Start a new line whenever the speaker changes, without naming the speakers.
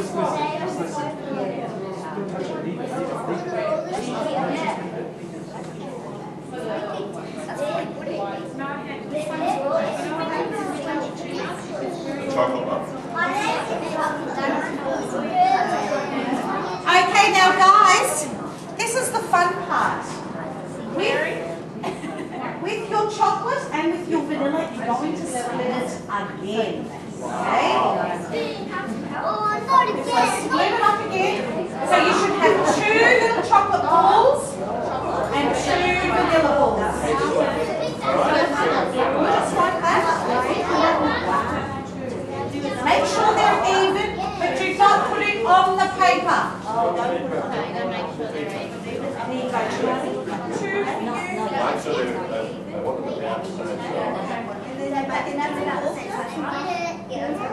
Okay, now guys, this is the fun part. With your chocolate and with your vanilla, you're going to split it again. Okay? So split it up again. So you should have 2 little chocolate balls and 2 vanilla balls. Just like that. Make sure they're even, but do not put it on the paper. There you go.